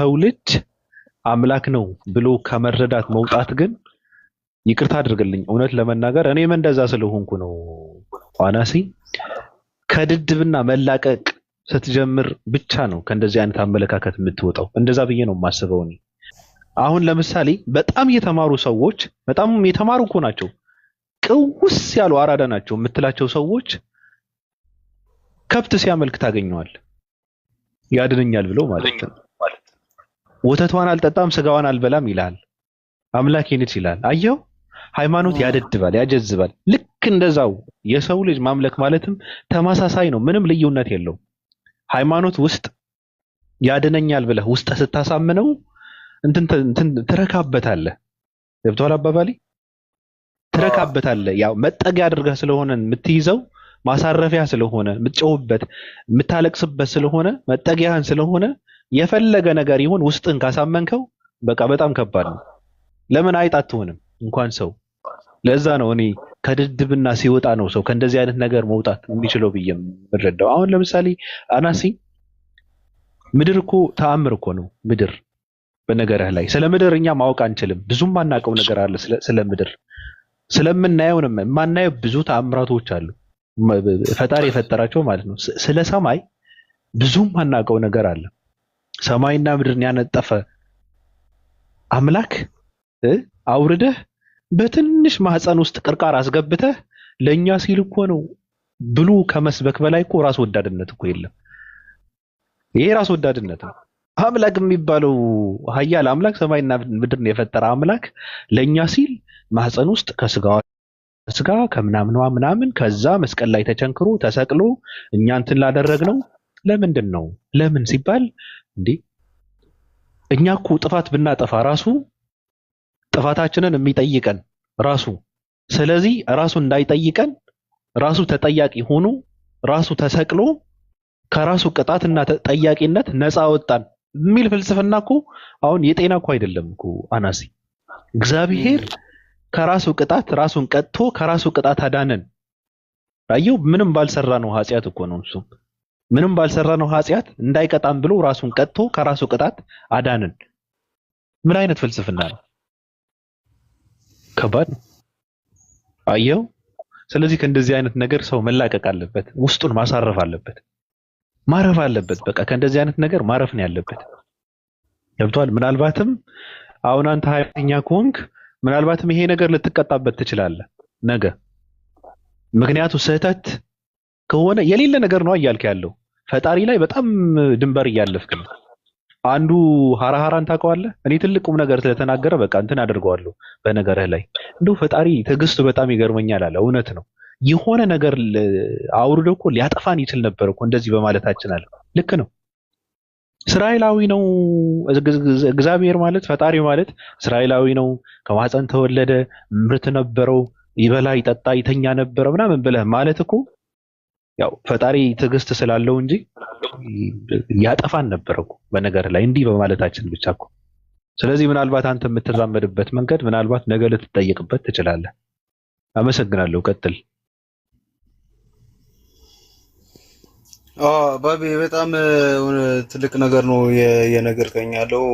የሰው ልጅ አምላክ ነው ብሎ ከመረዳት መውጣት ግን ይቅርታ አድርግልኝ፣ እውነት ለመናገር እኔም እንደዛ ስለሆንኩ ነው። ዋናሲ ከድድብና መላቀቅ ስትጀምር ብቻ ነው ከእንደዚህ አይነት አመለካከት የምትወጣው። እንደዛ ብዬ ነው የማስበው እኔ። አሁን ለምሳሌ በጣም የተማሩ ሰዎች በጣም የተማሩ እኮ ናቸው፣ ቅውስ ያሉ አራዳ ናቸው የምትላቸው ሰዎች ከብት ሲያመልክ ታገኘዋል። ያድነኛል ብሎ ማለት ነው። ወተቷን አልጠጣም ስጋዋን አልበላም ይላል። አምላኬ ነች ይላል። አየው፣ ሃይማኖት ያደድባል፣ ያጀዝባል። ልክ እንደዛው የሰው ልጅ ማምለክ ማለትም ተመሳሳይ ነው፣ ምንም ልዩነት የለው። ሃይማኖት ውስጥ ያድነኛል ብለህ ውስጥ ስታሳምነው እንትን ትረካበታለህ። ገብቶሃል አባባሌ? ትረካበታለህ። ያው መጠጊያ አድርገህ ስለሆነ የምትይዘው ማሳረፊያ ስለሆነ የምትጨውበት የምታለቅስበት ስለሆነ መጠጊያህን ስለሆነ የፈለገ ነገር ይሁን ውስጥን ካሳመንከው በቃ በጣም ከባድ ነው። ለምን አይጥ አትሆንም እንኳን ሰው። ለዛ ነው እኔ ከድድብና ሲወጣ ነው ሰው ከእንደዚህ አይነት ነገር መውጣት የሚችለው ብዬ የምረዳው። አሁን ለምሳሌ አናሲ ምድር እኮ ተአምር እኮ ነው ምድር። በነገርህ ላይ ስለ ምድር እኛ ማወቅ አንችልም፣ ብዙም ማናውቀው ነገር አለ ስለ ምድር። ስለምናየው የማናየው ብዙ ተአምራቶች አሉ ፈጣሪ የፈጠራቸው ማለት ነው። ስለ ሰማይ ብዙም ማናውቀው ነገር አለ። ሰማይና ምድርን ያነጠፈ አምላክ አውርደህ በትንሽ ማህፀን ውስጥ ቅርቃር አስገብተህ ለኛ ሲል እኮ ነው ብሉ ከመስበክ በላይ እኮ ራስ ወዳድነት እኮ የለም። ይሄ ራስ ወዳድነት ነው። አምላክ የሚባለው ኃያል አምላክ ሰማይና ምድርን የፈጠረ አምላክ ለኛ ሲል ማህፀን ውስጥ ከስጋዋ ስጋ ከምናምኗ ምናምን ከዛ መስቀል ላይ ተቸንክሮ ተሰቅሎ እኛ እንትን ላደረግነው ለምንድን ነው? ለምን ሲባል እንዴ እኛ እኮ ጥፋት ብናጠፋ ራሱ ጥፋታችንን የሚጠይቀን ራሱ። ስለዚህ ራሱ እንዳይጠይቀን ራሱ ተጠያቂ ሆኖ ራሱ ተሰቅሎ ከራሱ ቅጣትና ተጠያቂነት ነፃ ወጣን የሚል ፍልስፍና እኮ አሁን የጤና እኮ አይደለም እኮ አናሲ። እግዚአብሔር ከራሱ ቅጣት ራሱን ቀጥቶ ከራሱ ቅጣት አዳነን። አየው፣ ምንም ባልሰራ ነው ኃጢአት እኮ ነው እሱ። ምንም ባልሰራ ነው ኃጢአት እንዳይቀጣን ብሎ ራሱን ቀጥቶ ከራሱ ቅጣት አዳነን። ምን አይነት ፍልስፍና ነው? ከባድ ነው። አየው። ስለዚህ ከእንደዚህ አይነት ነገር ሰው መላቀቅ አለበት፣ ውስጡን ማሳረፍ አለበት፣ ማረፍ አለበት። በቃ ከእንደዚህ አይነት ነገር ማረፍ ነው ያለበት። ገብቷል? ምናልባትም አሁን አንተ ኃይለኛ ከሆንክ ምናልባትም ይሄ ነገር ልትቀጣበት ትችላለህ ነገ። ምክንያቱ ስህተት ከሆነ የሌለ ነገር ነው እያልክ ያለው ፈጣሪ ላይ በጣም ድንበር እያለፍክ ነው። አንዱ ሀራሃራን ታውቀዋለህ? እኔ ትልቅ ቁም ነገር ስለተናገረ በቃ እንትን አድርገዋለሁ በነገርህ ላይ። እንደው ፈጣሪ ትዕግስቱ በጣም ይገርመኛል አለ። እውነት ነው። የሆነ ነገር አውርዶ እኮ ሊያጠፋን ይችል ነበር እኮ እንደዚህ በማለታችን አለ። ልክ ነው። እስራኤላዊ ነው እግዚአብሔር ማለት ፈጣሪ ማለት እስራኤላዊ ነው። ከማህፀን ተወለደ፣ ምርት ነበረው፣ ይበላ ይጠጣ ይተኛ ነበረ ምናምን ብለህ ማለት እኮ ያው ፈጣሪ ትዕግስት ስላለው እንጂ ያጠፋን ነበር እኮ በነገር ላይ እንዲህ በማለታችን ብቻ እኮ። ስለዚህ ምናልባት አንተ የምትራመድበት መንገድ ምናልባት ነገ ልትጠየቅበት ትችላለህ። አመሰግናለሁ። ቀጥል። ባቢ በጣም ትልቅ ነገር ነው የነገርከኝ ያለው።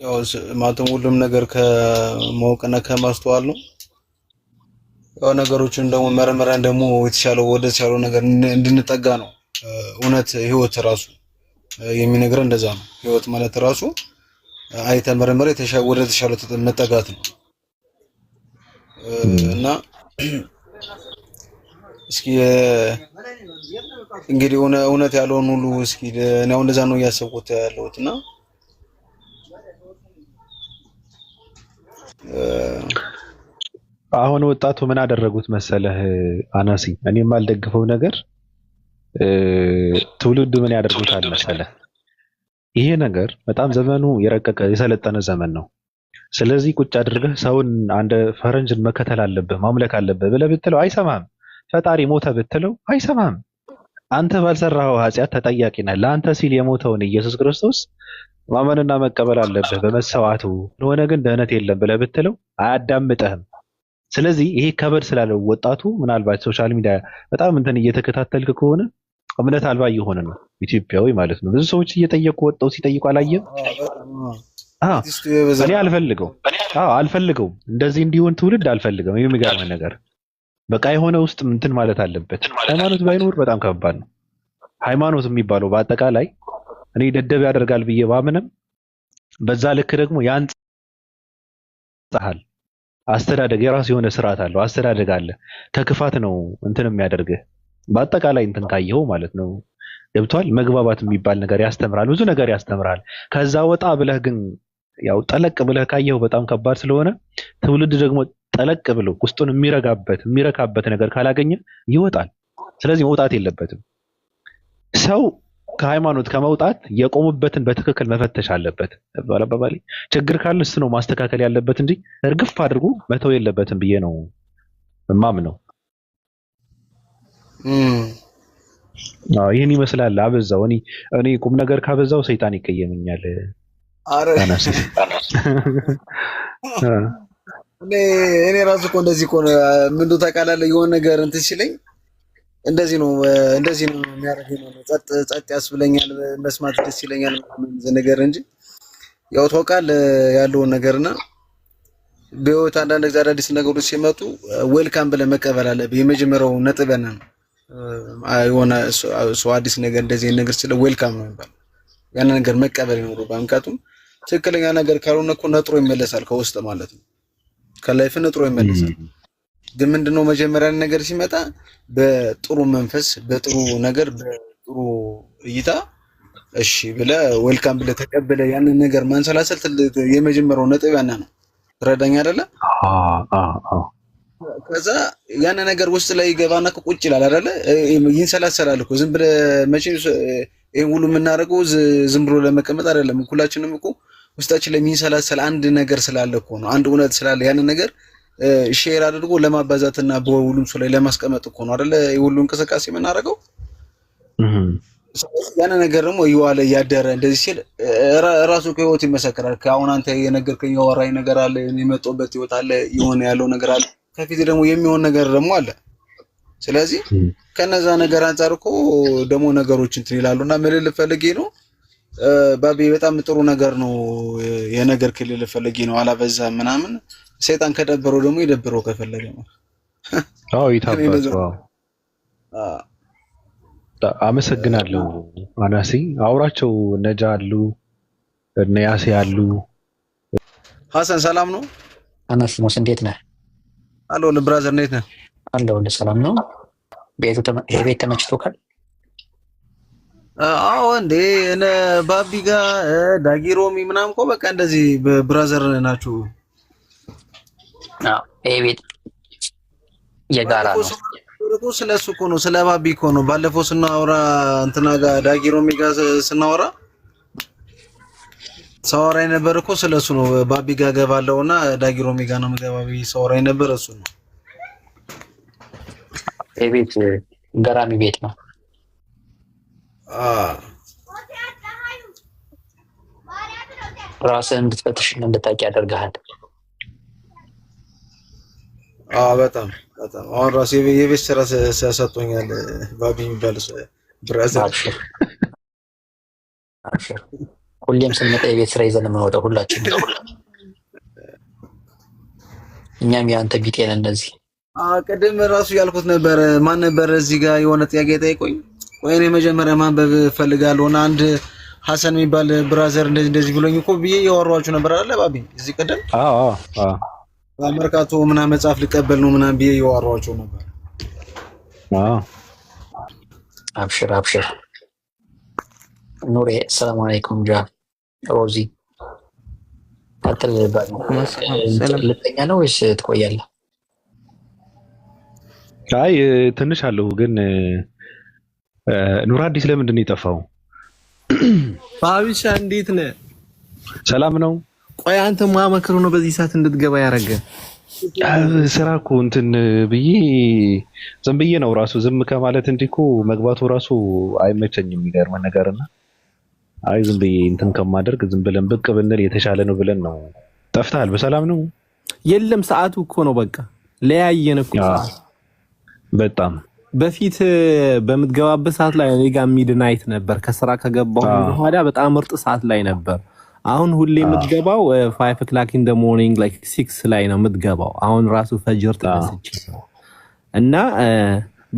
ያው ማለትም ሁሉም ነገር ከማወቅና ከማስተዋል ነው። ያው ነገሮችን ደግሞ መረመራን ደግሞ የተሻለው ወደ ተሻለው ነገር እንድንጠጋ ነው። እውነት ህይወት ራሱ የሚነግረን እንደዛ ነው። ህይወት ማለት ራሱ አይተ መረመረ ወደ ተሻለው መጠጋት ነው እና እስኪ እንግዲህ እውነት ያለውን ሁሉ እስኪ እኔ እንደዛ ነው እያሰብኩት ያለሁትና አሁን ወጣቱ ምን አደረጉት መሰለህ አናሲ፣ እኔ የማልደግፈው ነገር ትውልዱ ምን ያደርጉታል መሰለህ። ይሄ ነገር በጣም ዘመኑ የረቀቀ የሰለጠነ ዘመን ነው። ስለዚህ ቁጭ አድርገህ ሰውን አንድ ፈረንጅን መከተል አለብህ ማምለክ አለብህ ብለህ ብትለው አይሰማም። ፈጣሪ ሞተ ብትለው አይሰማም። አንተ ባልሰራኸው ኃጢአት ተጠያቂ ነህ። ለአንተ ሲል የሞተውን ኢየሱስ ክርስቶስ ማመንና መቀበል አለብህ በመሰዋዕቱ ሆነ ግን ድህነት የለም ብለህ ብትለው አያዳምጥህም። ስለዚህ ይሄ ከበድ ስላለው ወጣቱ ምናልባት ሶሻል ሚዲያ በጣም እንትን እየተከታተልክ ከሆነ እምነት አልባ እየሆነ ነው ኢትዮጵያዊ ማለት ነው። ብዙ ሰዎች እየጠየቁ ወጣው ሲጠይቁ አላየም። እኔ አልፈልገውም እንደዚህ እንዲሆን ትውልድ አልፈልገም። የሚገርም ነገር በቃ የሆነ ውስጥ እንትን ማለት አለበት። ሃይማኖት ባይኖር በጣም ከባድ ነው። ሃይማኖት የሚባለው በአጠቃላይ እኔ ደደብ ያደርጋል ብዬ ባምንም በዛ ልክ ደግሞ ያንጻሃል። አስተዳደግ የራሱ የሆነ ስርዓት አለው። አስተዳደግ አለ። ከክፋት ነው እንትን የሚያደርግህ በአጠቃላይ እንትን ካየው ማለት ነው። ገብቷል። መግባባት የሚባል ነገር ያስተምራል፣ ብዙ ነገር ያስተምራል። ከዛ ወጣ ብለህ ግን ያው ጠለቅ ብለህ ካየው በጣም ከባድ ስለሆነ ትውልድ ደግሞ ጠለቅ ብሎ ውስጡን የሚረካበት ነገር ካላገኘ ይወጣል። ስለዚህ መውጣት የለበትም ሰው ከሃይማኖት ከመውጣት የቆሙበትን በትክክል መፈተሽ አለበት። ባለባባሊ ችግር ካለ እሱ ነው ማስተካከል ያለበት እንጂ እርግፍ አድርጎ መተው የለበትም ብዬ ነው ማምነው። ይህን ይመስላል። አበዛው። እኔ ቁም ነገር ካበዛው ሰይጣን ይቀየመኛል። እኔ ራሱ እኮ እንደዚህ እኮ ምን ታውቃለህ፣ የሆነ ነገር እንትን ሲለኝ እንደዚህ ነው የሚያደርገኝ ነው። ጸጥ ያስብለኛል፣ መስማት ደስ ይለኛል ነገር እንጂ ያው ታውቃለህ ያለውን ነገርና በህይወት አንዳንድ ጊዜ አዳዲስ ነገሮች ሲመጡ ዌልካም ብለህ መቀበል አለብህ። የመጀመሪያው ነጥብ ነው። የሆነ ሰው አዲስ ነገር እንደዚህ ነገር ስለ ዌልካም ነው የሚባለው። ያን ነገር መቀበል ነው። ምክንያቱም ትክክለኛ ነገር ካልሆነ እኮ ነጥሮ ይመለሳል ከውስጥ ማለት ነው። ከላይፍ ነጥሮ ይመለሳል። ግን ምንድነው መጀመሪያ ነገር ሲመጣ በጥሩ መንፈስ፣ በጥሩ ነገር፣ በጥሩ እይታ እሺ ብለህ ዌልካም ብለህ ተቀበለህ ያንን ነገር ማንሰላሰል የመጀመሪያው ነጥብ ያና ነው። ትረዳኝ አይደለ? ከዛ ያን ነገር ውስጥ ላይ ይገባና ቁጭ ይላል አይደለ? ይንሰላሰላል እኮ ዝም ብለህ መቼም ይሄን ሁሉ የምናደርገው ዝም ብሎ ለመቀመጥ አይደለም። ሁላችንም እኮ ውስጣችን ለሚንሰላሰል አንድ ነገር ስላለ እኮ ነው። አንድ እውነት ስላለ ያን ነገር ሼር አድርጎ ለማባዛትና በሁሉም ሰው ላይ ለማስቀመጥ እኮ ነው አይደለ? የሁሉ እንቅስቃሴ የምናደርገው። ያን ነገር ደግሞ ይዋለ ያደረ እንደዚህ ሲል ራሱ ከህይወት ይመሰክራል። ከአሁን አንተ የነገርከኝ ያወራኝ ነገር አለ፣ የመጣሁበት ህይወት አለ፣ የሆነ ያለው ነገር አለ፣ ከፊት ደግሞ የሚሆን ነገር ደግሞ አለ። ስለዚህ ከነዛ ነገር አንፃር እኮ ደግሞ ነገሮች እንትን ይላሉና ምልል ፈልጌ ነው ባቢ፣ በጣም ጥሩ ነገር ነው የነገር ክልል ፈልጌ ነው። አላበዛም ምናምን። ሰይጣን ከደበረው ደግሞ ይደብረው ከፈለገ ነው። ይታባው። አመሰግናለሁ አናሲ። አውራቸው ነጃ አሉ እነ ያሴ አሉ። ሐሰን ሰላም ነው? አናስ ሙስ እንዴት ነህ? አለሁልህ ብራዘር፣ እንዴት ነህ? አለሁልህ። ሰላም ነው? ቤቱ ቤት ተመችቶካል? አዎ እንዴ እነ ባቢ ጋር ዳጊሮሚ ምናምን እኮ በቃ እንደዚህ ብራዘር ናችሁ። ይሄ ቤት የጋራ ነው። ስለሱ እኮ ነው፣ ስለ ባቢ እኮ ነው። ባለፈው ስናወራ እንትና ጋር ዳጊሮሚ ጋር ስናወራ ሳወራ የነበረ እኮ ስለሱ ነው። ባቢ ጋር ገባለውና ዳጊሮሚ ጋር ነው የምገባው ሳወራ የነበረ እሱ ነው። ይሄ ቤት ገራሚ ቤት ነው። ራስህን እንድትፈትሽና እንድታውቅ ያደርግሃል። በጣም አሁን ራሱ የቤት ስራ ሰጥቶኛል ባቢ የሚባል ብራዘር። አብሽር። ሁሌም ስንመጣ የቤት ስራ ይዘን የምንወጣው ሁላችን። እኛም የአንተ ቢጤ ነን። እነዚህ ቅድም ራሱ ያልኩት ነበር። ማን ነበር እዚህ ጋር የሆነ ጥያቄ ጠይቆኝ፣ ወይኔ መጀመሪያ ማንበብ ፈልጋለሁና አንድ ሐሰን የሚባል ብራዘር እንደዚህ ብሎኝ እኮ ብዬ ያወራኋችሁ ነበር አይደል ባቢ? እዚህ ቀደም በመርካቶ ምናምን መጽሐፍ ልቀበል ነው ምናምን ብዬ ያወራኋችሁ ነበር። አብሽር ኑሬ። ሰላም አለይኩም ጃ ሮዚ። ልተኛ ነው ወይስ ትቆያለህ? አይ ትንሽ አለው ግን ኑር አዲስ ለምንድን ነው የጠፋው? ባቢሻ እንዴት ነህ? ሰላም ነው። ቆይ አንተ ማመክሩ ነው በዚህ ሰዓት እንድትገባ ያደረገ? ስራ እኮ እንትን ብዬ ዝም ብዬ ነው ራሱ ዝም ከማለት እንዲህ እኮ መግባቱ ራሱ አይመቸኝም። የሚገርም ነገርና አይ ዝም ብዬ እንትን ከማደርግ ዝም ብለን ብቅ ብንል የተሻለ ነው ብለን ነው። ጠፍተሃል? በሰላም ነው? የለም ሰዓቱ እኮ ነው በቃ ለያየን እኮ። በጣም በፊት በምትገባበት ሰዓት ላይ እኔ ጋር ሚድናይት ነበር። ከስራ ከገባሁ በኋላ በጣም ምርጥ ሰዓት ላይ ነበር። አሁን ሁሌ የምትገባው 5 o'clock in the morning like 6 ላይ ነው የምትገባው። አሁን ራሱ ፈጅር ተነስቼ እና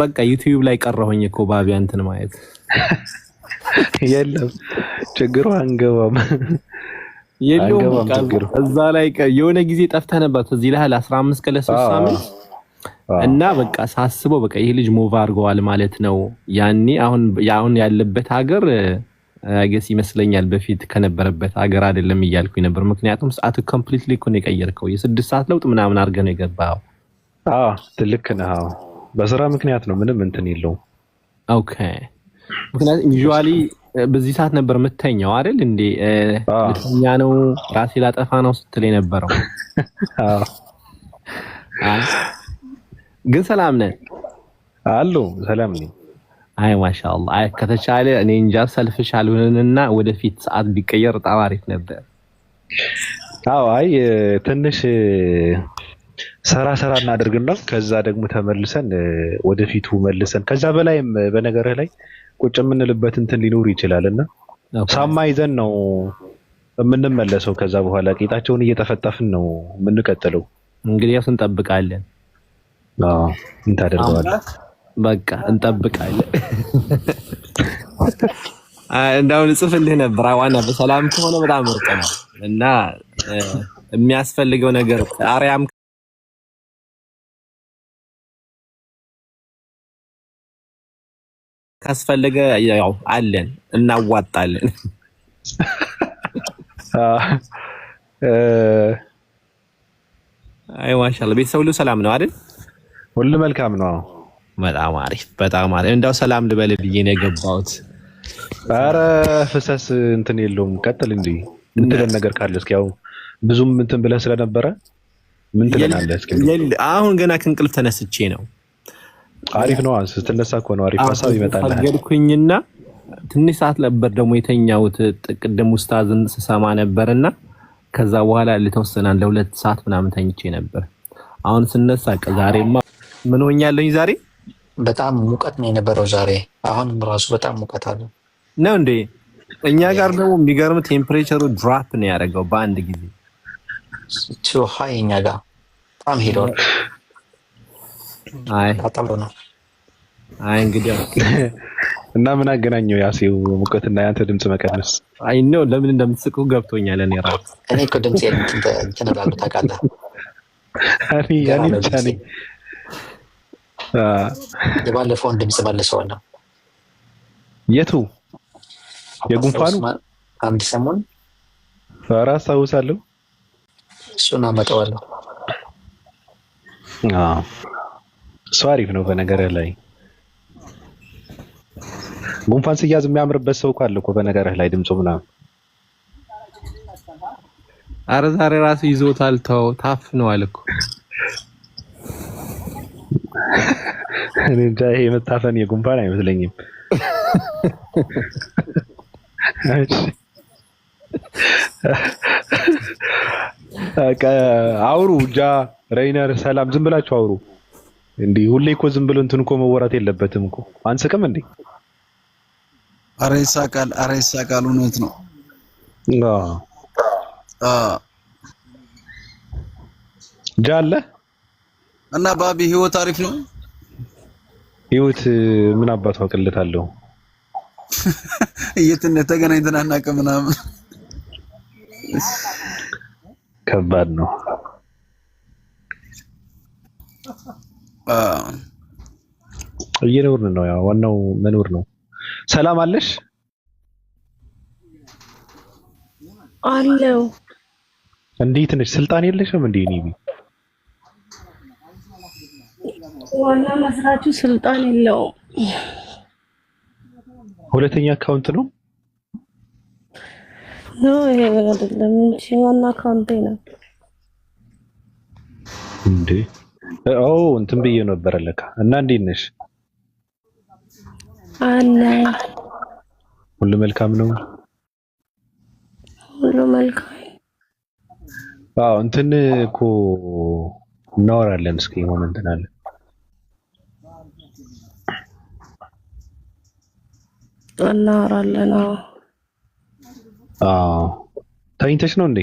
በቃ ዩቲዩብ ላይ ቀረሁኝ እኮ ባቢ አንተን ማየት የለም ችግሩ አንገባም የለውም እዛ ላይ የሆነ ጊዜ ጠፍተህ ነበር ትዝ ይልሃል 15 ቀን ለ3 ሳምንት እና በቃ ሳስበው በቃ ይሄ ልጅ ሙቭ አድርገዋል ማለት ነው ያኔ አሁን ያለበት ሀገር አገስ ይመስለኛል በፊት ከነበረበት ሀገር አይደለም እያልኩኝ ነበር ምክንያቱም ሰዓቱ ኮምፕሊትሊ እኮ ነው የቀየርከው የ6 ሰዓት ለውጥ ምናምን አድርገህ ነው የገባው ትልክ ነው በስራ ምክንያት ነው ምንም እንትን የለውም ኦኬ ምክንያቱም ዩዥዋሊ በዚህ ሰዓት ነበር የምተኛው አይደል እንዴ ለኛ ነው ራሴ ላጠፋ ነው ስትል የነበረው ግን ሰላም ነህ አሉ ሰላም ነኝ አይ ማሻአላህ አይ ከተቻለ እኔ እንጃ ሰልፍሽ አልሆነና ወደፊት ሰዓት ቢቀየር ጣዋሪት ነበር አይ ትንሽ ሰራ እናደርግና ከዛ ደግሞ ተመልሰን ወደፊቱ መልሰን ከዛ በላይም በነገርህ ላይ ቁጭ የምንልበት እንትን ሊኖር ይችላልና ሳማ ይዘን ነው የምንመለሰው ከዛ በኋላ ቂጣቸውን እየተፈጠፍን ነው የምንቀጥለው እንግዲህ ያው እንጠብቃለን እንታደርገዋለን በቃ እንጠብቃለን እንዳውን ጽፍልህ ነበር ዋና በሰላም ከሆነ በጣም ምርጥ ነው እና የሚያስፈልገው ነገር አርያም ካስፈልገ ያው አለን እናዋጣለን አይ ማሻአላ ቤተሰብ ሁሉ ሰላም ነው አይደል ሁሉ መልካም ነው በጣም አሪፍ እንዳው ሰላም ልበል ብዬ ነው የገባሁት ኧረ ፍሰስ እንትን የለውም ቀጥል እንዴ እንትን ነገር ካለ እስኪ ያው ብዙም እንትን ብለህ ስለነበረ ምን ትለናለህ እስኪ አሁን ገና ከእንቅልፍ ተነስቼ ነው አሪፍ ነው ስትነሳ እኮ ነው አሪፍ ሐሳብ ይመጣል አገድኩኝና ትንሽ ሰዓት ነበር ደግሞ የተኛሁት ቅድም ኡስታዝን ስሰማ ነበርና ከዛ በኋላ ለተወሰነ ለ2 ሰዓት ምናምን ተኝቼ ነበር አሁን ስነሳ ዛሬማ ምን ሆኛለኝ ዛሬ በጣም ሙቀት ነው የነበረው ዛሬ አሁን ራሱ በጣም ሙቀት አለ ነው እንዴ እኛ ጋር ደግሞ የሚገርም ቴምፕሬቸሩ ድራፕ ነው ያደረገው በአንድ ጊዜ ቱ ሃይ እኛ ጋር በጣም ሄዷል አይ እንግዲህ እና ምን አገናኘው ያሲው ሙቀትና ያንተ ድምጽ መቀነስ አይ ነው ለምን እንደምትስቁ ገብቶኛል እኔ ራሱ እኔ እኮ ድምጽ እንትን እላለሁ ታውቃለህ ያኔ ብቻ ነኝ የባለፈውን ድምጽ መልሰዋለሁ የቱ የጉንፋኑ አንድ ሰሞን ራስ አውሳለሁ እሱን አመጣዋለሁ ሷሪፍ ነው በነገር ላይ ጉንፋን ሲያዝ የሚያምርበት ሰው እኮ አለ እኮ በነገር ላይ ድምጹ ምናምን አረ ዛሬ ራሱ ይዞታል ተው ታፍ ነው አልኩ እኔ ጃይ መታፈን የጉንፋን አይመስለኝም አውሩ ጃ ሬይነር ሰላም ዝም ብላችሁ አውሩ እንዴ ሁሌ እኮ ዝም ብሎ እንትን እኮ መወራት የለበትም እኮ አንስቅም እንዴ አረ ይሳቃል እውነት ነው ጃለ እና ባቢ ህይወት አሪፍ ነው ህይወት ምን አባቱ አቅልታለሁ ተገናኝተን አናውቅም ምናምን ከባድ ነው እየኖርን ነው ያው ዋናው መኖር ነው ሰላም አለሽ አለው እንዴት ነሽ ስልጣን የለሽም እንዴ ኒቢ ዋና መስራቹ ስልጣን የለውም ሁለተኛ አካውንት ነው ይሄ አይደለም እንጂ ዋና አካውንቴ ነው እንዴ እንትን ብዬ ነበር ለካ እና እንዴት ነሽ አለ ሁሉ መልካም ነው ሁሉ መልካም እንትን እኮ እናወራለን እስኪ ሆነ እንትን አለ እናወራለን። አዎ ተኝተሽ ነው እንዴ?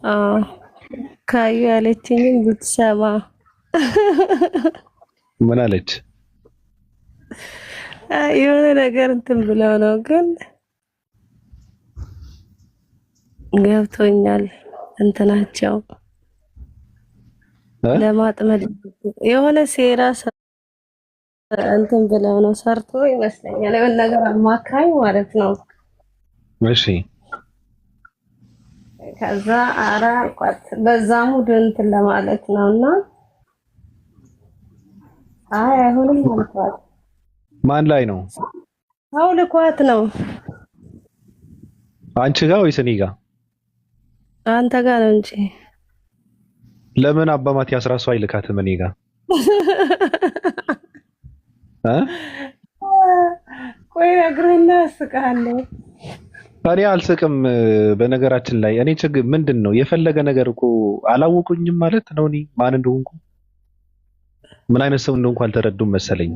አዎ ካዩ ያለችኝን ብትሰማ። ምን አለች? የሆነ ነገር እንትን ብለው ነው ግን ገብቶኛል። እንትናቸው ለማጥመድ የሆነ ሴራ እንትን ብለው ነው ሰርቶ ይመስለኛል። የሆነ ነገር አማካኝ ማለት ነው። እሺ ከዛ አራ አልኳት በዛ ሙድ እንትን ለማለት ነውና አይ አይሆንም አልኳት። ማን ላይ ነው? አው ልኳት ነው። አንቺ ጋር ወይስ እኔ ጋር? አንተ ጋር ነው እንጂ። ለምን አባ ማቲያስ ራሱ አይልካትም እኔ ጋር? ቆይ ነግረኛ አስቃለሁ። እኔ አልስቅም። በነገራችን ላይ እኔ ችግር ምንድን ነው የፈለገ ነገር እኮ አላወቁኝም ማለት ነው። እኔ ማን እንደሆንኩ ምን አይነት ሰው እንደሆንኩ አልተረዱም መሰለኝ።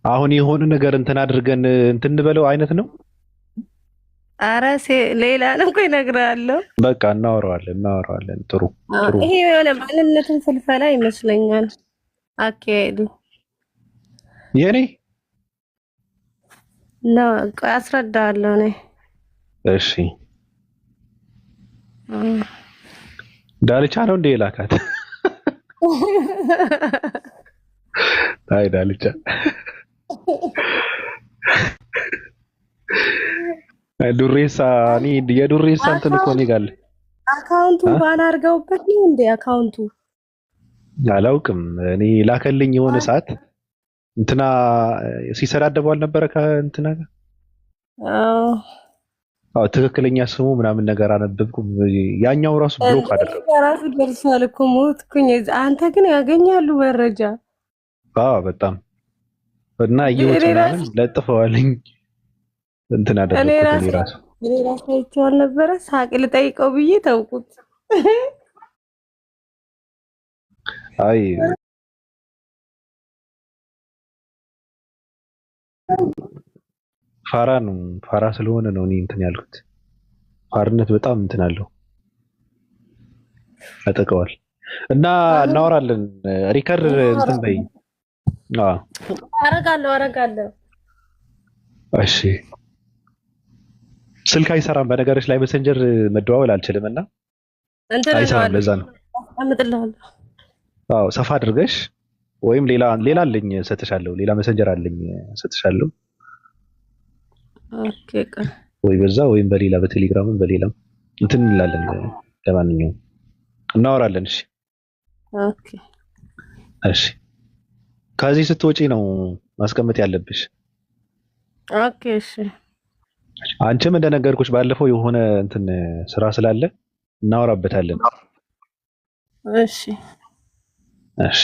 አሁን የሆነ ነገር እንትን አድርገን እንትን እንበለው አይነት ነው። ኧረ ሌላ ነው። ቆይ እነግርሃለሁ። በቃ እናወራዋለን። ጥሩ ይሄ የሆነ ማንነትን ፍልፈላ ይመስለኛል አካሄዱ። የኔ ነው። ቆይ አስረዳለሁ እኔ። እሺ ዳልቻ ነው እንደ የላካት? አይ ዳልቻ ዱሬሳ እኔ የዱሬሳ እንትን እኮ ነው ጋር አካውንቱን ባን አድርገውበት ነው እንደ አካውንቱ አላውቅም። እኔ ላከልኝ የሆነ ሰዓት እንትና ሲሰዳደበው አልነበረ ከእንትና ጋር? አዎ ትክክለኛ ስሙ ምናምን ነገር አነበብኩም። ያኛው ራሱ ብሎክ አደረገው። ራሱ ደርሷል እኮ ሞትኩኝ። አንተ ግን ያገኛሉ መረጃ። አዎ በጣም እና ይወጣናል ለጥፈዋልኝ እንትና አደረኩት። እኔ ራሱ አይቼው አልነበረ ሳቅ ልጠይቀው ብዬ ተውኩት። አይ ፋራ ስለሆነ ነው እኔ እንትን ያልኩት። ፋርነት በጣም እንትን አለው ያጠቀዋል። እና እናወራለን። ሪከርድ እንትን በይ። አረጋለሁ። እሺ ስልክ አይሰራም በነገሮች ላይ መሰንጀር መደዋወል አልችልም እና አይሰራም። ለዛ ነው አምጥልሃለሁ። አዎ ሰፋ አድርገሽ ወይም ሌላ አለኝ ሰጥሻለሁ። ሌላ መሰንጀር አለኝ ሰጥሻለሁ። ኦኬ ወይ በዛ ወይም በሌላ በቴሌግራም በሌላም እንትን እንላለን። ለማንኛውም እናወራለን። እሺ ኦኬ እሺ። ከዚህ ስትወጪ ነው ማስቀመጥ ያለብሽ። ኦኬ እሺ። አንቺም እንደነገርኩሽ ባለፈው የሆነ እንትን ስራ ስላለ እናወራበታለን። እሺ እሺ።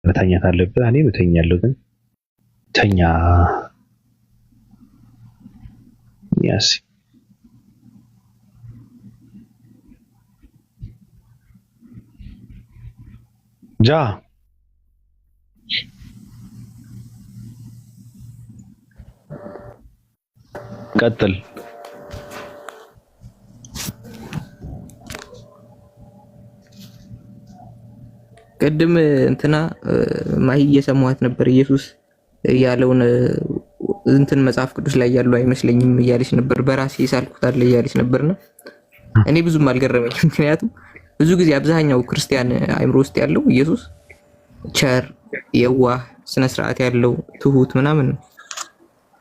መተኛት አለብህ። እኔ እተኛለሁ ግን ተኛ ያሲ ጃ ቀጥል። ቅድም እንትና ማሂ እየሰማኋት ነበር። ኢየሱስ ያለውን እንትን መጽሐፍ ቅዱስ ላይ ያለው አይመስለኝም እያለች ነበር። በራሴ ሳልኩት አለ እያለች ነበርና እኔ ብዙም አልገረመኝ። ምክንያቱም ብዙ ጊዜ አብዛኛው ክርስቲያን አእምሮ ውስጥ ያለው ኢየሱስ ቸር፣ የዋህ፣ ስነ ስርዓት ያለው ትሁት ምናምን ነው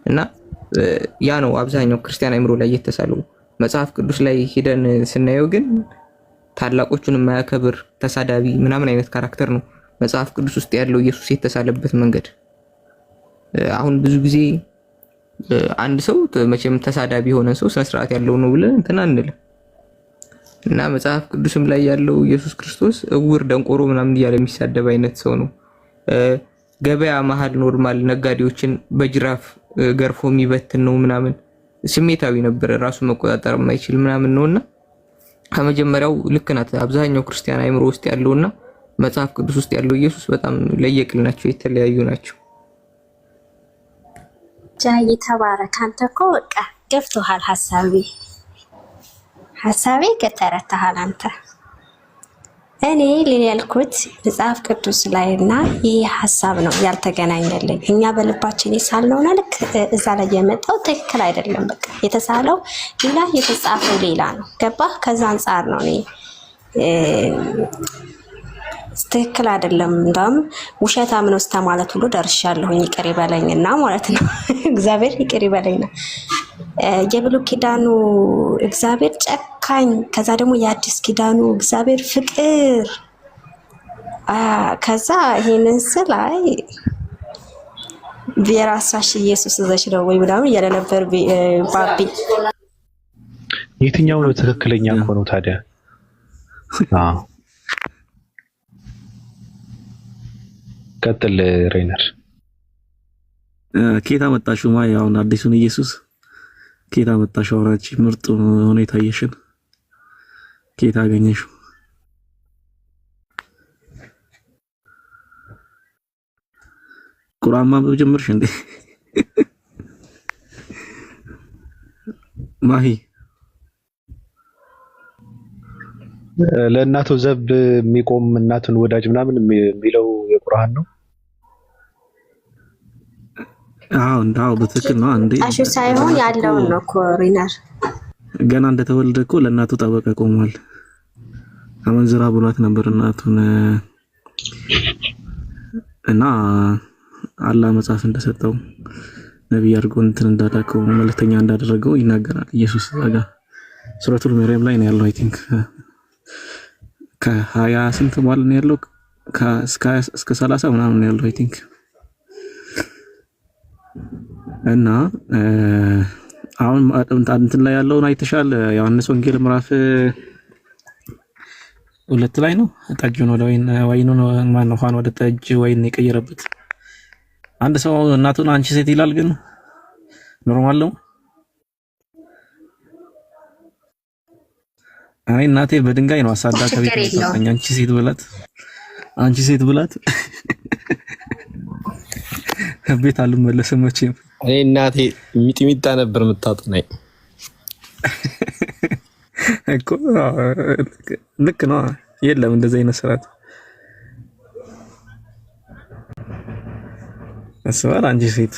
እና ያ ነው አብዛኛው ክርስቲያን አእምሮ ላይ የተሳለው። መጽሐፍ ቅዱስ ላይ ሄደን ስናየው ግን ታላቆቹን የማያከብር ተሳዳቢ ምናምን አይነት ካራክተር ነው መጽሐፍ ቅዱስ ውስጥ ያለው ኢየሱስ የተሳለበት መንገድ። አሁን ብዙ ጊዜ አንድ ሰው መቼም ተሳዳቢ የሆነ ሰው ስነ ስርዓት ያለው ነው ብለን እንትና አንልም እና መጽሐፍ ቅዱስም ላይ ያለው ኢየሱስ ክርስቶስ እውር፣ ደንቆሮ ምናምን እያለ የሚሳደብ አይነት ሰው ነው። ገበያ መሀል ኖርማል ነጋዴዎችን በጅራፍ ገርፎ የሚበትን ነው ምናምን ስሜታዊ ነበር፣ ራሱ መቆጣጠር የማይችል ምናምን ነውና ከመጀመሪያው ልክ ናት። አብዛኛው ክርስቲያን አይምሮ ውስጥ ያለውና መጽሐፍ ቅዱስ ውስጥ ያለው ኢየሱስ በጣም ለየቅል ናቸው፣ የተለያዩ ናቸው። ጃይ ተባረክ። አንተ እኮ በቃ ገብቶሃል ሐሳቤ ከተረታሃል አንተ። እኔ ልን ያልኩት መጽሐፍ ቅዱስ ላይና ይህ ሐሳብ ነው ያልተገናኘልኝ። እኛ በልባችን የሳልነውና ልክ እዛ ላይ የመጣው ትክክል አይደለም። በቃ የተሳለው ሌላ የተጻፈው ሌላ ነው። ገባህ? ከዛ አንጻር ነው እኔ ትክክል አይደለም። እንደውም ውሸታም ነው እስከ ማለት ሁሉ ደርሻለሁኝ። ይቅር ይበለኝና ማለት ነው እግዚአብሔር ይቅር ይበለኝና የብሉይ ኪዳኑ እግዚአብሔር ጨካኝ፣ ከዛ ደግሞ የአዲስ ኪዳኑ እግዚአብሔር ፍቅር። ከዛ ይሄንን ስላይ ቢራሳሽ ኢየሱስ ዘሽ ነው ወይ ምናምን እያለ ነበር ባቢ። የትኛው ነው ትክክለኛ እኮ ነው ታዲያ? ቀጥል ሬነር። ኬታ መጣሽው ማይ አሁን አዲሱን ኢየሱስ ኬታ መጣሽው? አውራች ምርጥ ሁኔታ የሽን ኬታ አገኘሽው? ቁርአን ማንበብ ጀመርሽ እንዴ ማሂ? ለእናቱ ዘብ የሚቆም እናቱን ወዳጅ ምናምን የሚለው የቁርአን ነው። እንዳው በትክክል ነው። አንዴ አሹ ሳይሆን ያለውን ነው ኮሪነር ገና እንደተወለደ እኮ ለእናቱ ጠበቃ ቆሟል። አመንዝራ ብሏት ነበር እናቱን እና አላህ መጽሐፍ እንደሰጠው ነብይ አድርጎ እንትን እንዳላከው መልእክተኛ እንዳደረገው ይናገራል ኢየሱስ ዛጋ ሱረቱል መርየም ላይ ነው ያለው። አይ ቲንክ ከ20 ስንት በኋላ ነው ያለው እስከ 30 ምናምን ነው ያለው አይ ቲንክ። እና አሁን እንትን ላይ ያለውን አይተሻል? ዮሐንስ ወንጌል ምዕራፍ 2 ላይ ነው ጠጁን ወደ ወይኑን ማን ነው ወደ ጠጅ ወይን የቀየረበት። አንድ ሰው እናቱን አንቺ ሴት ይላል፣ ግን ኖርማል ነው። አይ እናቴ በድንጋይ ነው አሳዳ ከቤት ነው አንቺ ሴት ብላት ቤት አልመለስም መቼም። እኔ እናቴ ሚጥሚጣ ነበር የምታጥናኝ እኮ። ልክ ነው። የለም እንደዚህ አይነት ስርዓት አስባል አንቺ ሴት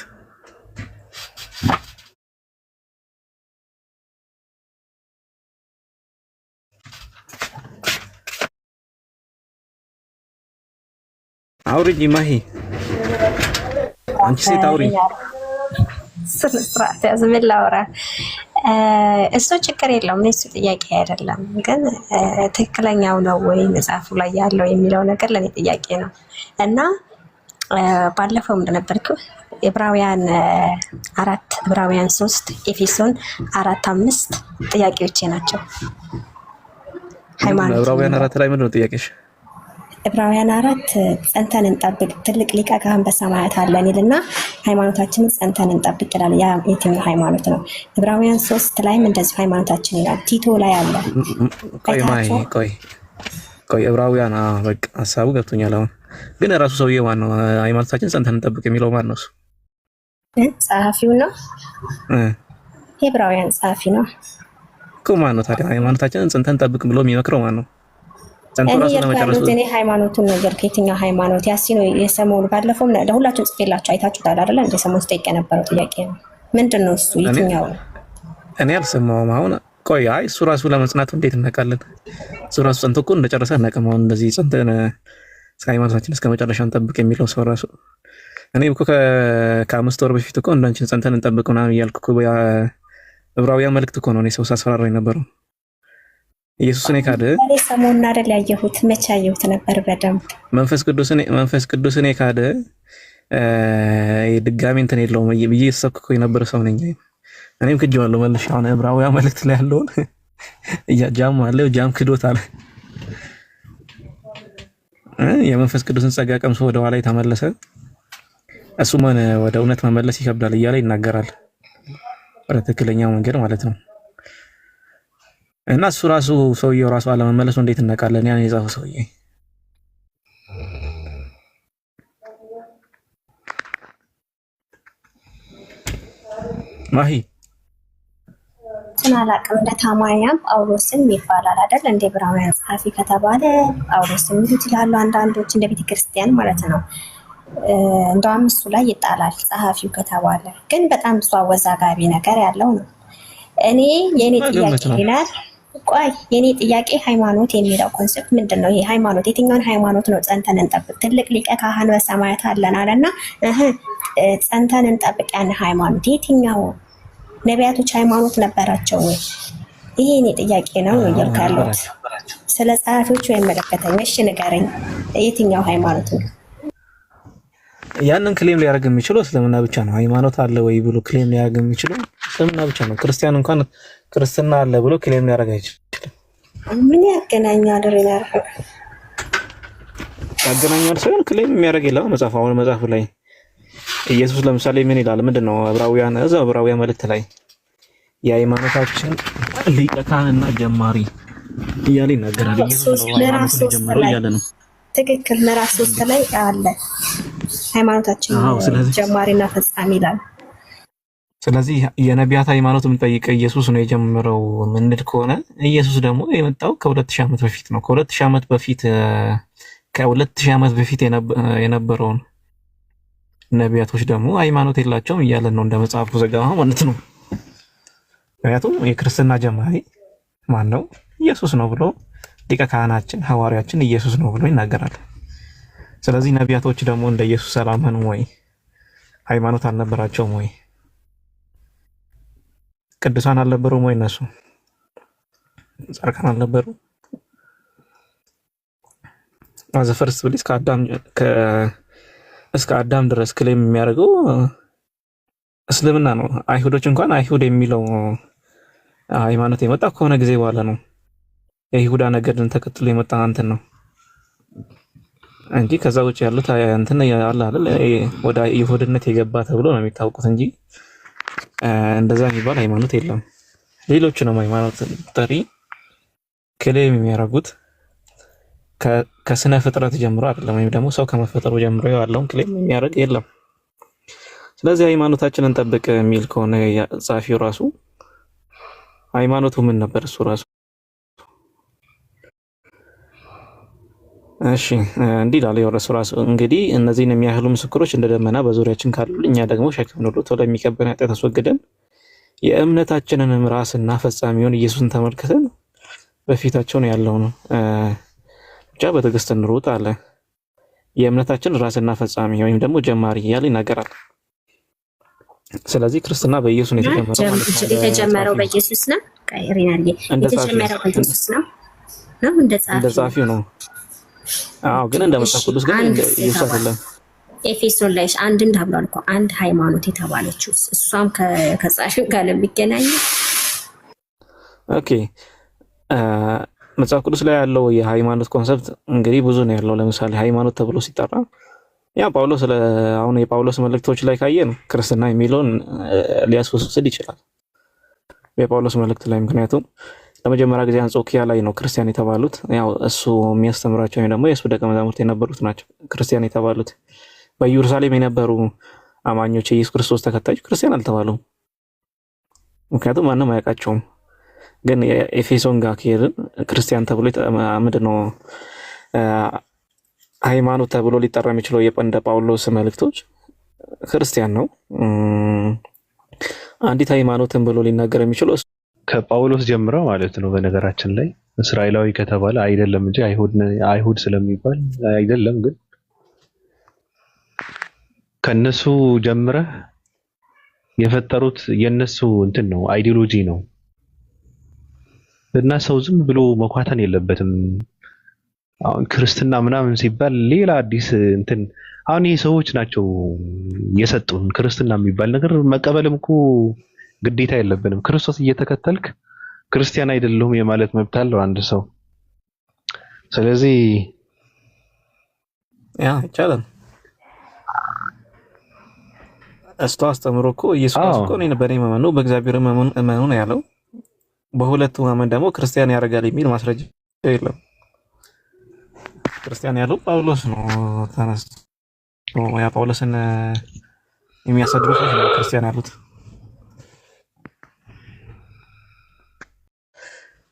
አውሪኝ ማሂ፣ አንቺ ሴት አውሪኝ። ስርዓት ያዝም ላውራ። እሱ ችግር የለውም፣ እሱ ጥያቄ አይደለም። ግን ትክክለኛው ነው ወይ መጽሐፉ ላይ ያለው የሚለው ነገር ለኔ ጥያቄ ነው። እና ባለፈው እንደነበርኩ ዕብራውያን 4 ዕብራውያን 3 ኤፌሶን 4:5 ጥያቄዎቼ ናቸው። ሃይማኖት ዕብራውያን 4 ላይ ምንድነው ጥያቄሽ? ዕብራውያን 4 ጸንተን እንጠብቅ ትልቅ ሊቀ ካህን በሰማያት አለን ይልና ሃይማኖታችንን ጸንተን እንጠብቅ ይላል። ያ የትኛው ሃይማኖት ነው? ዕብራውያን 3 ላይም እንደዚህ ሃይማኖታችን ይላል። ቲቶ ላይ አለ። ቆይ ዕብራውያን በቃ ሐሳቡ ገብቶኛል። አሁን ግን ራሱ ሰውዬው ማን ነው? ሃይማኖታችን ጸንተን እንጠብቅ የሚለው ማን ነው? እሱ ጸሐፊው ነው። የዕብራውያን ጸሐፊ ነው እኮ። ማን ነው ታዲያ ሃይማኖታችንን ጸንተን እንጠብቅ ብሎ የሚመክረው ማን ነው? እኔ ሃይማኖቱን ነገር ከየትኛው ሃይማኖት ያሲኖ የሰሞኑ ባለፈውም ለሁላችሁም ጽፌላችሁ አይታችሁታል አይደለ? እንደ ሰሞኑ ስጠይቅ የነበረው ጥያቄ ነው። ምንድነው እሱ? የትኛው ነው? እኔ አልሰማሁም። አሁን ቆይ እሱ ራሱ ለመጽናቱ እንዴት እናውቃለን? እሱ ራሱ ጸንቶ እኮ እንደጨረሰ አናውቅም። አሁን እንደዚህ ጸንተን ሃይማኖታችን እስከ መጨረሻ እንጠብቅ የሚለው ሰው ራሱ እኔ እኮ ከ5 ወር በፊት እኮ እንዳንቺን ጸንተን እንጠብቅ ምናምን እያልኩ እኮ ዕብራውያን መልእክት እኮ ነው እኔ ሰው ሳስፈራራ የነበረው። ኢየሱስን የካደ ሰሞኑን አይደል ያየሁት? መቼ ያየሁት ነበር በደንብ መንፈስ ቅዱስን የካደ ድጋሚ እንትን የለውም ብዬ ተሰብክኮ የነበረ ሰው ነኝ። እኔም ክጄዋለሁ መልሼ። አሁን ዕብራውያን መልእክት ላይ ያለውን ጃም ክዶታል። የመንፈስ ቅዱስን ጸጋ ቀምሶ ወደ ኋላ የተመለሰ እሱማን ወደ እውነት መመለስ ይከብዳል እያለ ይናገራል። ወደ ትክክለኛው መንገድ ማለት ነው። እና እሱ ራሱ ሰውየው ራሱ አለመመለሱ እንዴት እናውቃለን? ያን የጻፈው ሰውዬ ማሂ አላቅም። እንደ ታማኛም ጳውሎስም ይባላል አይደል? እንደ ዕብራውያን ጸሐፊ ከተባለ ጳውሎስም ይሉት ይላሉ አንዳንዶች፣ እንደ ቤተክርስቲያን ማለት ነው። እንደውም እሱ ላይ ይጣላል ጸሐፊው ከተባለ። ግን በጣም ብዙ አወዛጋቢ ነገር ያለው ነው። የኔ ጥያቄ ይላል። ቆይ የኔ ጥያቄ ሃይማኖት የሚለው ኮንሴፕት ምንድን ነው? ይሄ ሃይማኖት የትኛውን ሃይማኖት ነው ጸንተን እንጠብቅ? ትልቅ ሊቀ ካህን በሰማያት አለን አለና ጸንተን እንጠብቅ ያን ሃይማኖት የትኛው? ነቢያቶች ሃይማኖት ነበራቸው ወይ? ይሄ የኔ ጥያቄ ነው እያልኩ ያለሁት። ስለ ጸሐፊዎቹ አይመለከተኝ። እሺ ንገረኝ፣ የትኛው ሃይማኖት ነው? ያንን ክሌም ሊያደርግ የሚችለው እስልምና ብቻ ነው። ሃይማኖት አለ ወይ ብሎ ክሌም ሊያደርግ የሚችለው እስልምና ብቻ ነው። ክርስቲያን እንኳን ክርስትና አለ ብሎ ክሌም ሊያደርግ አይችልም። ምን ያገናኛል? ያገናኛል ሳይሆን ክሌም የሚያደርግ የለም። መጽሐፉ ላይ ኢየሱስ ለምሳሌ ምን ይላል? ምንድነው ዕብራውያን መልእክት ላይ የሃይማኖታችን ሊቀ ካህንና ጀማሪ እያለ ይናገራል። ኢየሱስ ነው ሃይማኖትን ጀማሪ እያለ ነው። ትክክል። ምዕራፍ 3 ላይ አለ ሃይማኖታችን ጀማሪና ፈጻሚ ይላል። ስለዚህ የነቢያት ሃይማኖት የምንጠይቀው ኢየሱስ ነው የጀመረው ምንል ከሆነ ኢየሱስ ደግሞ የመጣው ከ2000 ዓመት በፊት ነው። ከ2000 ዓመት በፊት የነበረውን ነቢያቶች ደግሞ ሃይማኖት የላቸውም እያለን ነው እንደ መጽሐፉ ዘገባ ማለት ነው። ምክንያቱም የክርስትና ጀማሪ ማን ነው? ኢየሱስ ነው ብሎ ሊቀ ካህናችን ሐዋርያችን ኢየሱስ ነው ብሎ ይናገራል። ስለዚህ ነቢያቶች ደግሞ እንደ ኢየሱስ አላመኑም ወይ? ሃይማኖት አልነበራቸውም ወይ? ቅዱሳን አልነበሩም ወይ? እነሱ ጻድቃን አልነበሩ? አዘፈርስ ብሊስ እስከ አዳም ድረስ ክሌም የሚያደርገው እስልምና ነው። አይሁዶች እንኳን አይሁድ የሚለው ሃይማኖት የመጣ ከሆነ ጊዜ በኋላ ነው። የይሁዳ ነገድን ተከትሎ የመጣ እንትን ነው እንጂ ከዛ ውጭ ያሉት እንትን ያለ አይደል ወደ ይሁድነት የገባ ተብሎ ነው የሚታወቁት እንጂ እንደዛ የሚባል ሃይማኖት የለም። ሌሎችንም ሃይማኖት ጠሪ ክሌም የሚያደርጉት ከስነ ፍጥረት ጀምሮ አይደለም፣ ወይም ደግሞ ሰው ከመፈጠሩ ጀምሮ ያለውን ክሌም የሚያደርግ የለም። ስለዚህ ሃይማኖታችንን ጠብቅ የሚል ከሆነ ጻፊው ራሱ ሃይማኖቱ ምን ነበር እሱ ራሱ? እሺ እንዲህ ይላል የወረሱ ራሱ እንግዲህ እነዚህን የሚያህሉ ምስክሮች እንደ ደመና በዙሪያችን ካሉ እኛ ደግሞ ሸክምን ሁሉ ቶሎ የሚከበን ኃጢአት አስወግደን የእምነታችንንም ራስና ፈጻሚውን ኢየሱስን ተመልክተን በፊታቸው ነው ያለው ነው ብቻ በትዕግስት እንሩጥ አለ። የእምነታችን ራስና ፈጻሚ ወይም ደግሞ ጀማሪ እያለ ይናገራል። ስለዚህ ክርስትና በኢየሱስ ነው የተጀመረው በኢየሱስ ነው። ቀይሪናል የተጀመረው በኢየሱስ ነው እንደ ጻፊው ነው። አዎ ግን እንደ መጽሐፍ ቅዱስ ግን እንደ ኢየሱስ አይደለም። ኤፌሶን ላይ አንድ እንዳብሏል እኮ አንድ ሃይማኖት የተባለችው እሷም ከጻፊው ጋር ለሚገናኝ ኦኬ መጽሐፍ ቅዱስ ላይ ያለው የሃይማኖት ኮንሰፕት እንግዲህ ብዙ ነው ያለው። ለምሳሌ ሃይማኖት ተብሎ ሲጠራ ያ ጳውሎስ አሁን የጳውሎስ መልእክቶች ላይ ካየን ክርስትና የሚለውን ሊያስወስድ ይችላል የጳውሎስ መልእክት ላይ። ምክንያቱም ለመጀመሪያ ጊዜ አንጾኪያ ላይ ነው ክርስቲያን የተባሉት። ያው እሱ የሚያስተምራቸው ወይ ደግሞ የእሱ ደቀ መዛሙርት የነበሩት ናቸው ክርስቲያን የተባሉት። በኢየሩሳሌም የነበሩ አማኞች የኢየሱስ ክርስቶስ ተከታዮች ክርስቲያን አልተባሉም፣ ምክንያቱም ማንም አያውቃቸውም። ግን የኤፌሶን ጋር ከሄድን ክርስቲያን ተብሎ ምንድነው ሃይማኖት ተብሎ ሊጠራ የሚችለው የጴንጤ ጳውሎስ መልእክቶች ክርስቲያን ነው። አንዲት ሃይማኖትን ብሎ ሊናገር የሚችለው ከጳውሎስ ጀምረው ማለት ነው። በነገራችን ላይ እስራኤላዊ ከተባለ አይደለም እንጂ አይሁድ ስለሚባል አይደለም፣ ግን ከነሱ ጀምረህ የፈጠሩት የነሱ እንትን ነው አይዲዮሎጂ ነው እና ሰው ዝም ብሎ መኳተን የለበትም። አሁን ክርስትና ምናምን ሲባል ሌላ አዲስ እንትን አሁን ይሄ ሰዎች ናቸው የሰጡን ክርስትና የሚባል ነገር መቀበልም እኮ ግዴታ የለብንም። ክርስቶስ እየተከተልክ ክርስቲያን አይደለሁም የማለት መብት አለው አንድ ሰው። ስለዚህ ያ ይቻላል። እስቶ አስተምሮ እኮ ኢየሱስ ራሱ እኮ እኔ በእኔ ማመን ነው በእግዚአብሔር ማመን ነው ያለው። በሁለቱ ማመን ደግሞ ክርስቲያን ያደርጋል የሚል ማስረጃ የለም። ክርስቲያን ያለው ጳውሎስ ነው። ተነስቶ ያ ጳውሎስን የሚያሰድቡ ሰዎች ነው ክርስቲያን ያሉት።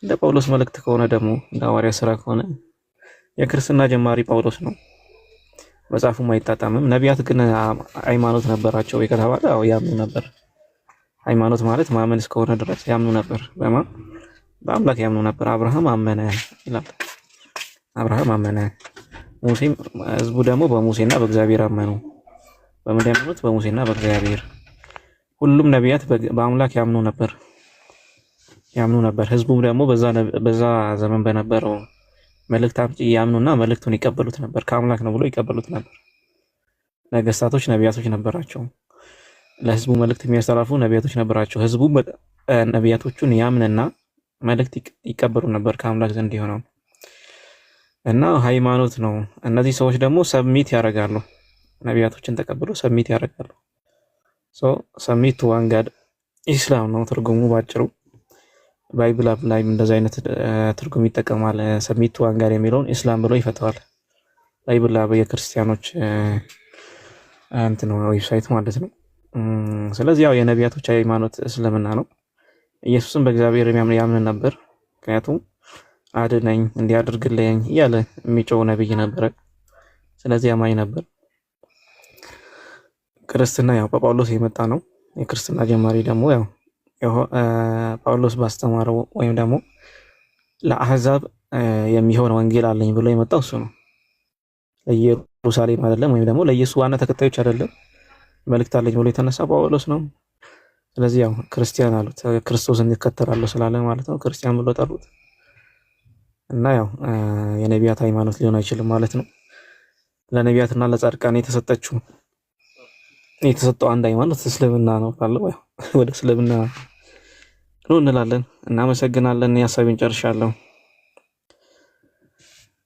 እንደ ጳውሎስ መልእክት ከሆነ ደግሞ እንደ ሐዋርያ ስራ ከሆነ የክርስትና ጀማሪ ጳውሎስ ነው። መጽሐፉም አይጣጣምም። ነቢያት ግን ሃይማኖት ነበራቸው ከተባለ አዎ ያምኑ ነበር። ሃይማኖት ማለት ማመን እስከሆነ ድረስ ያምኑ ነበር። በአምላክ ያምኑ ነበር። አብርሃም አመነ ይላል። አብርሃም አመነ። ሙሴም ህዝቡ ደግሞ በሙሴና በእግዚአብሔር አመኑ። በምን ያምኑት? በሙሴና በእግዚአብሔር። ሁሉም ነቢያት በአምላክ ያምኑ ነበር። ህዝቡም ደግሞ በዛ ዘመን በነበረው መልእክት አምጪ ያምኑና መልእክቱን ይቀበሉት ነበር። ከአምላክ ነው ብሎ ይቀበሉት ነበር። ነገስታቶች ነቢያቶች ነበራቸው። ለህዝቡ መልእክት የሚያስተላልፉ ነቢያቶች ነበራቸው። ህዝቡ ነቢያቶቹን ያምንና መልእክት ይቀበሉ ነበር ከአምላክ ዘንድ የሆነው እና ሃይማኖት ነው። እነዚህ ሰዎች ደግሞ ሰብሚት ያደርጋሉ። ነቢያቶችን ተቀብሎ ሰብሚት ያደርጋሉ። ሰብሚት ቱ ዋን ጋድ ኢስላም ነው ትርጉሙ ባጭሩ። ባይብል ላይም እንደዚህ አይነት ትርጉም ይጠቀማል። ሰብሚት ቱ ዋን ጋድ የሚለውን ኢስላም ብሎ ይፈተዋል። ባይብል የክርስቲያኖች እንትን ዌብሳይት ማለት ነው። ስለዚህ ያው የነቢያቶች ሃይማኖት እስልምና ነው። ኢየሱስም በእግዚአብሔር ያምን ነበር። ምክንያቱም አድነኝ እንዲያደርግልኝ እያለ የሚጮህ ነብይ ነበረ። ስለዚህ አማኝ ነበር። ክርስትና ያው በጳውሎስ የመጣ ነው። የክርስትና ጀማሪ ደግሞ ያው ጳውሎስ ባስተማረው ወይም ደግሞ ለአህዛብ የሚሆን ወንጌል አለኝ ብሎ የመጣው እሱ ነው። ለኢየሩሳሌም አይደለም፣ ወይም ደግሞ ለኢየሱስ ዋና ተከታዮች አይደለም። መልእክት አለኝ ብሎ የተነሳ ጳውሎስ ነው። ስለዚህ ያው ክርስቲያን አሉት። ክርስቶስን ይከተላሉ ስላለ ማለት ነው ክርስቲያን ብሎ ጠሩት። እና ያው የነቢያት ሃይማኖት ሊሆን አይችልም ማለት ነው። ለነቢያትና ለጻድቃን የተሰጠው አንድ ሃይማኖት እስልምና ነው ካለው ያው ወደ እስልምና ነው እንላለን። እናመሰግናለን። ሀሳቤን ጨርሻለሁ።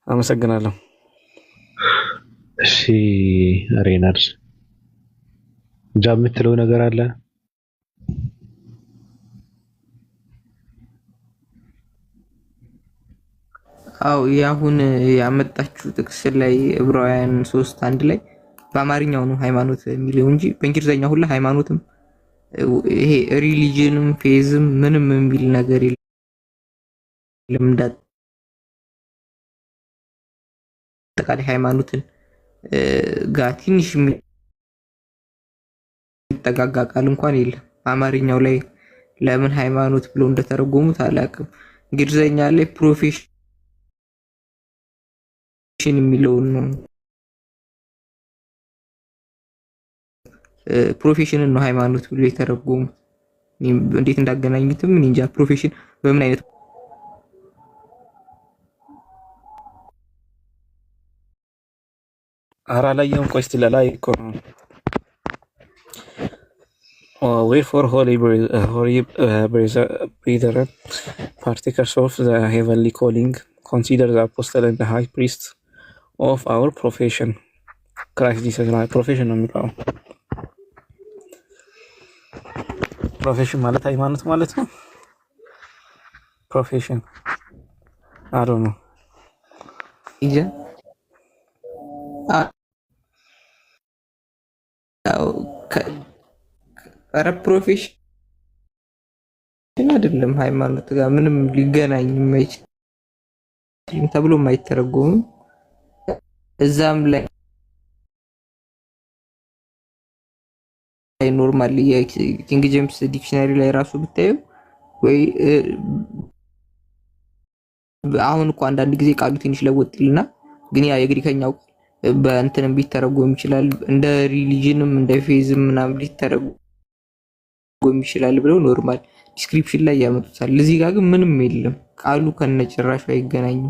አመሰግናለሁ። እሺ ሬናርስ የምትለው ነገር አለ? አው ያሁን ያመጣችሁ ጥቅስ ላይ ዕብራውያን 3:1 ላይ በአማርኛው ነው ሃይማኖት የሚለው እንጂ በእንግሊዘኛው ሁላ ሃይማኖትም ይሄ ሪሊጅንም ፌዝም ምንም የሚል ነገር የለም። እንዳጠቃላይ ሃይማኖትን ጋር ትንሽ የሚጠጋጋ ቃል እንኳን የለም። አማርኛው ላይ ለምን ሃይማኖት ብሎ እንደተረጎሙት አላውቅም። እንግሊዘኛ ላይ ፕሮፌሽን የሚለውን ነው ፕሮፌሽንን ነው ሃይማኖት ብሎ የተረጎሙት። እንዴት እንዳገናኙትም እኔ እንጃ። ፕሮፌሽን በምን አይነት አራ ላይ የሆን ቆስት ለላይ እኮ ነው wherefore holy brethren, partakers of the heavenly calling, consider the apostle and the high priest of our profession, Christ Jesus. profession ነው የሚለው ፕሮፌሽን ማለት ሃይማኖት ማለት ነው። ፕሮፌሽን አይ ዶንት ኖ ኢጃ ኧረ ፕሮፌሽን አይደለም ሃይማኖት ጋር ምንም ሊገናኝ የማይችል ተብሎ የማይተረጎም እዛም ላይ ኖርማሊ የኪንግ ጄምስ ዲክሽነሪ ላይ ራሱ ብታዩ ወይ አሁን እኮ አንዳንድ ጊዜ ቃሉ ትንሽ ለወጥልና ግን ያ የግሪከኛው በእንትንም ቢተረጎም ይችላል እንደ ሪሊጅንም እንደ ፌዝም ምናምን ሊተረጎም ይችላል ብለው ኖርማል ዲስክሪፕሽን ላይ ያመጡታል። እዚህ ጋር ግን ምንም የለም። ቃሉ ከነጭራሹ አይገናኝም።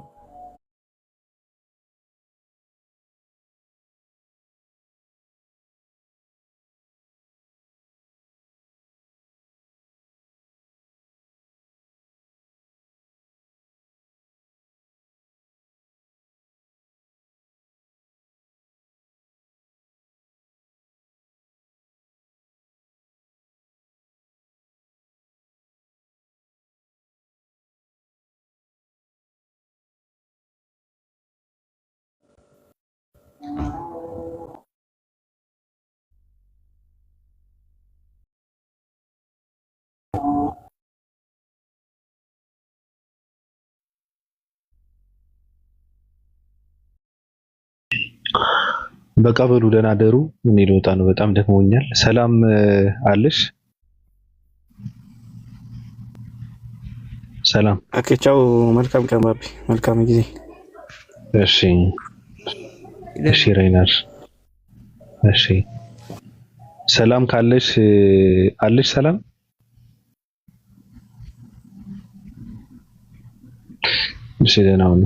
በቃ በሉ ደህና ደሩ። ምን ልወጣ ነው፣ በጣም ደክሞኛል። ሰላም አለሽ? ሰላም። ኦኬ ቻው። መልካም ቀን ባቢ፣ መልካም ጊዜ። እሺ እሺ ሬናር እሺ። ሰላም ካለሽ አለሽ? ሰላም እሺ፣ ደህና ሁኑ።